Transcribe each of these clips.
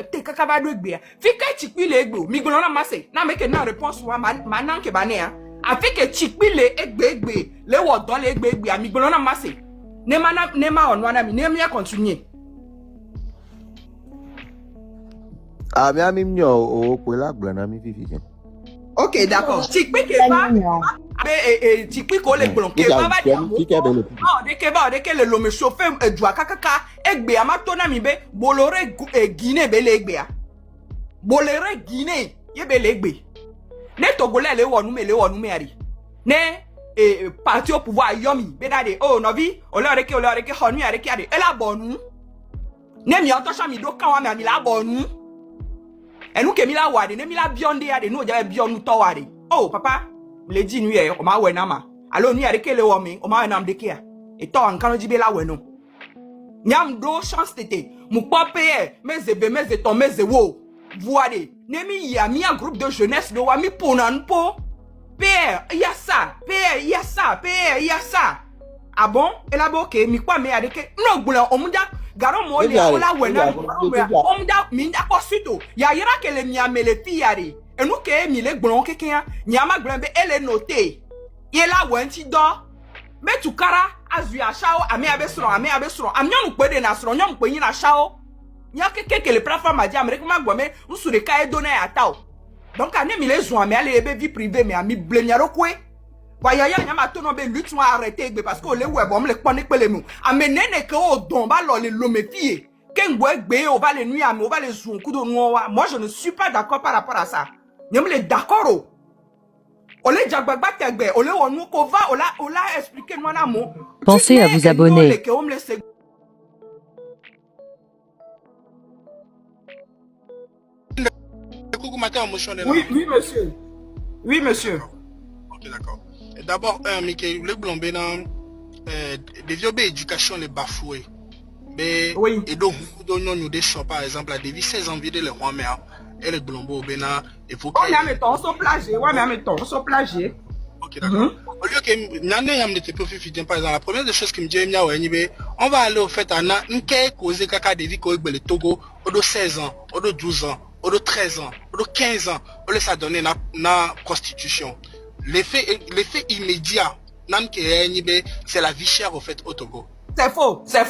te kaka ba do egbe fika chikpi le egbe mi gbona na mase na make na response wa ma na nke ba ne ya afike chikpi le egbe le wo don le egbe mi gbona na mase ne ma onu na mi ne mi ya continue mi ami mnyo o pe la gbona mi fifi. OK, d'accord. Chikpi ke ba chikpi ko le gbon ke ba dia de ke le lo me chauffer dua kakaka egbe amato na mi be bolore Guinée be le egbe a bolore Guinée ye be le egbe ne togolais le wonu me ari ne parti au pouvoir yomi be dade oh novi olore ke honu ari ke ade ela bonu ne mi auto cha mi do kan wa mi la bonu enu ke mi la wade ne mi la bionde ade no ja bionu to wade oh papa le di nu ye o ma we na ma alo nu ari ke le wo mi o ma na mde ke a e to an kan jibe la we no nyam do chance tete mu pape meze ton meze wo voade ne mi ya mi a groupe de jeunesse do wa mi ponan po père ya ça ah bon et là ok mi kwa me ade ke no gbula omuda garo mo le ola we na omuda mi nda ko suto ya yira ke le mi amele fiare enu ke mi le gbon keke ya nyama gbon be ele note ye la we nti do metukara azu ya shao ame abesoro amnyonu pe de na soro nyom pe yin na shao nya keke le plateforme a di amerique ma gbome nsure ka e do na ya taw donc ane mi le zo ame ale be vie privée mais ami blemiaro kwe wa ya nyama to no be lutte wa arrêter egbe parce que o le we bo me le pon pele mu ame nene ke o don ba lo le lo me fie ke ngbo egbe o va le nuit ame o va le zo kudo no wa moi je ne suis pas d'accord par rapport à ça nyom le d'accord Olé jagbagba tegbe, olé wonu ko va, ola expliquer moi na mo. Pensez à vous abonner. Oui, monsieur. Oui, monsieur. Ok, d'accord. D'abord, Mickey, le blonde, des vieux éducation les bafoués. Oui. Et donc, nous des par exemple, la devise 16 envies de les rois mères. Et les blombo bena et faut que on sont plagiés on sont plagiés. OK d'accord. Au lieu que nane yam de te profiter par exemple la première des choses qui me dit mia wenyibe on va aller au fait ana nke causer kaka de vie ko egbele Togo au de 16 ans au de 12 ans au de 13 ans au de 15 ans on laisse ça donner na constitution l'effet immédiat nan ke yenyibe c'est la vie chère au fait au Togo. C'est faux. La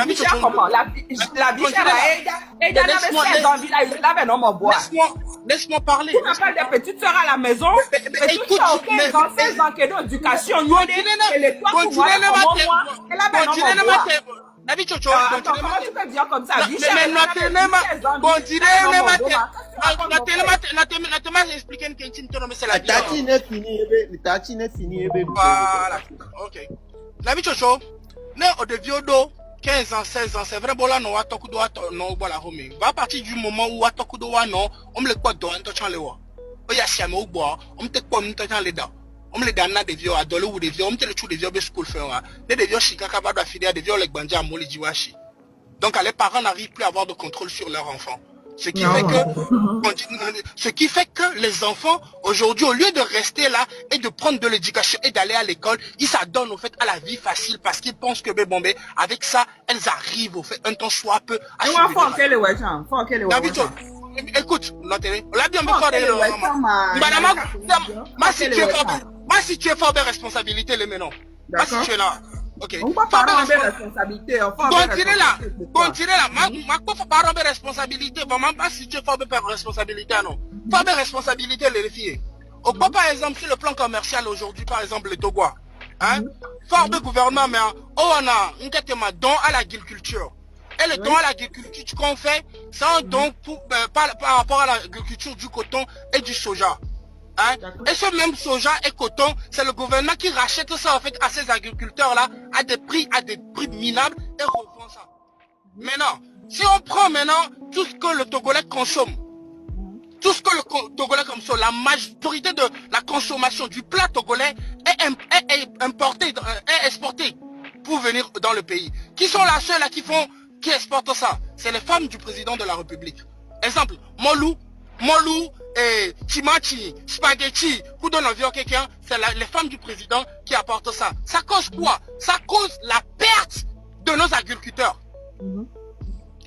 vie chère comment? La vie chère, laisse-moi parler. Tu m'appelles des petites sœurs à la maison, mais tu as aucun dans 16 ans que d'éducation, et les toits pour moi, et là, ben, la vie chocho, comment tu peux dire comme ça? Vie chère, voilà, ok. La vie chocho, né au début d'eau, 15 ans, 16 ans, c'est vrai, bon là, non, atokudo, non, voilà, homie. Va à partir du moment où atokudo, non, on me le quoi, dans un touchant le wa. Oya, si on boit, on me te quoi, on me touchant les dents. On me les donne des vieux, à dollar ou des vieux, on me te le chou des vieux, school faire, des vieux, chikaka, bada, fidèle, des vieux, les bandits, à moli, jiwashi. Donc, les parents n'arrivent plus à avoir de contrôle sur leurs enfants. Ce qui fait que les enfants, aujourd'hui, au lieu de rester là et de prendre de l'éducation et d'aller à l'école, ils s'adonnent au fait à la vie facile parce qu'ils pensent que avec ça, elles arrivent au fait un temps soit peu à écoute, la bien si tu es fort de responsabilité, les menons. Si tu es là. Ok. On va pas prendre responsabilité. Continuez là. Ma quoi faut pas prendre responsabilité. Vraiment pas si tu es fort de faire responsabilité, non. Pas de responsabilité, les filles. Au pas par exemple sur le plan commercial aujourd'hui, par exemple les Togois. Hein? Fort de gouvernement, mais on a un don à l'agriculture. Et le don à l'agriculture qu'on fait, c'est un don par rapport à l'agriculture du coton et du soja. Hein? Et ce même soja et coton, c'est le gouvernement qui rachète ça en fait à ces agriculteurs-là à des prix minables et revend ça. Maintenant, si on prend maintenant tout ce que le Togolais consomme, la majorité de la consommation du plat togolais est importée, est exportée pour venir dans le pays. Qui sont la seule qui exportent ça? C'est les femmes du président de la République. Exemple, Molou, Chimachi, Spaghetti, quelqu'un, c'est les femmes du président qui apportent ça. Ça cause quoi? Ça cause la perte de nos agriculteurs.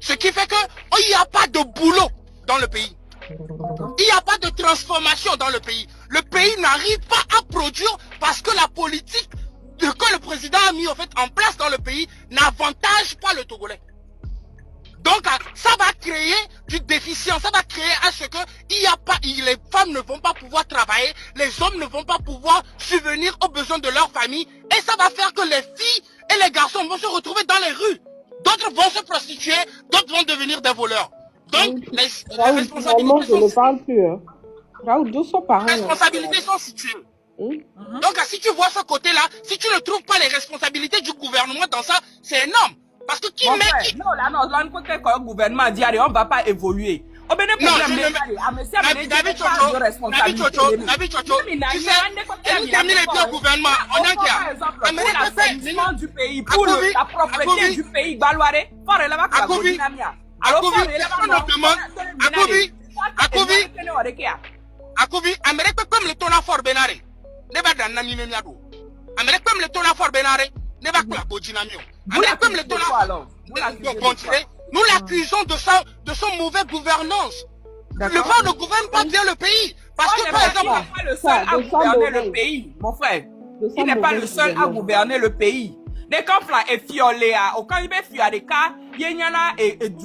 Ce qui fait que il n'y a pas de boulot dans le pays. Il n'y a pas de transformation dans le pays. Le pays n'arrive pas à produire parce que la politique que le président a mis en place dans le pays n'avantage pas le Togolais. Donc ça va créer du déficient, ça va créer à ce que les femmes ne vont pas pouvoir travailler, les hommes ne vont pas pouvoir subvenir aux besoins de leur famille, et ça va faire que les filles et les garçons vont se retrouver dans les rues. D'autres vont se prostituer, d'autres vont devenir des voleurs. Donc les responsabilités sont situées. Responsabilités sont situées. Donc si tu vois ce côté-là, si tu ne trouves pas les responsabilités du gouvernement dans ça, c'est énorme. Parce que qui met qui... Non, là, côté que le gouvernement dit, on ne va pas évoluer. On va David Chocho, tu sais, elle termine les deux gouvernements. On a pour l'assainissement du pays, pour la propriété du pays, Balouare, Akoubi, Amérique comme le ton fort Benare, ne va dans Nami Miado. Amérique comme le ton fort Benare, ne va pas Bodinamio. Amérique comme le ton nous l'accusons de son mauvaise gouvernance. Le peuple ne gouverne pas bien le pays. Parce que par exemple, il n'est pas le seul à gouverner le pays, mon frère. Il n'est pas le seul à gouverner le pays. Dès qu'on est fiolé, au quand il est fiolé, il y a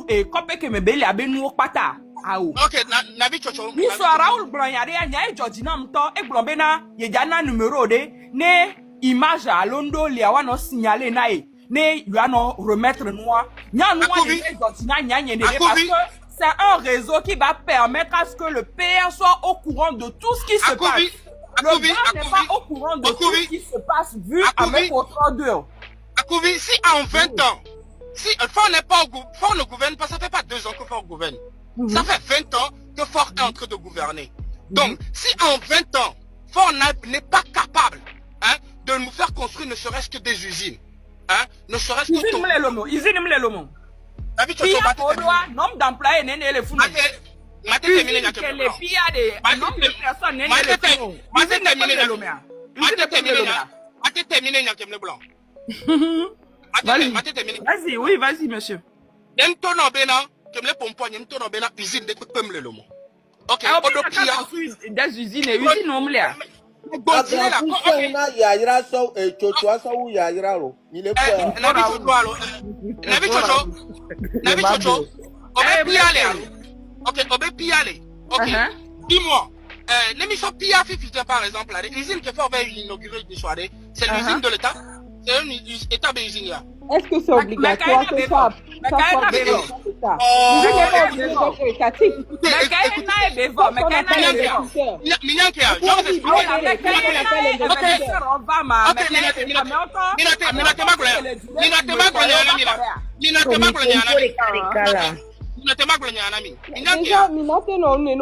et copé que me belle à Benoît Pata. Ok, Nabi Chocho. Ni so Raoul Blanc ya e Georgina mto e Blombena ye jana numéro de ne image à Londo liawa no signaler na e ne yuano remettre noir nya noir de Georgina nya nya ne parce que c'est un réseau qui va permettre à ce que le PR soit au courant de tout ce qui se passe. Le gars n'est pas au courant de tout ce qui se passe vu avec votre deux. Akoubi, si en 20 ans, si Fort n'est pas Fort ne gouverne pas, ça fait pas 2 ans que Fort gouverne. Ça fait 20 ans que Fort est en train de gouverner. Donc, si en 20 ans, Fort n'est pas capable de nous faire construire ne serait-ce que des usines, ne serait-ce que tout. Usine Mlelomo. David Chocho, nombre d'employés n'est les fous. Usine que les pia de nombre de personnes n'est les fous. Usine n'est pas le Lomia. Vas-y, oui, vas-y, monsieur. Ok, des usines, usines non là. Dis-moi, l'émission Pia Fifita par exemple, l'usine qui fait inaugurer une soirée, c'est l'usine de l'État, c'est une état d'usine là. Est-ce que c'est obligatoire que ça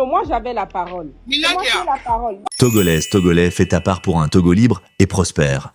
moi j'avais la parole. Togolaise, Togolais, fais ta part pour un Togo libre et prospère.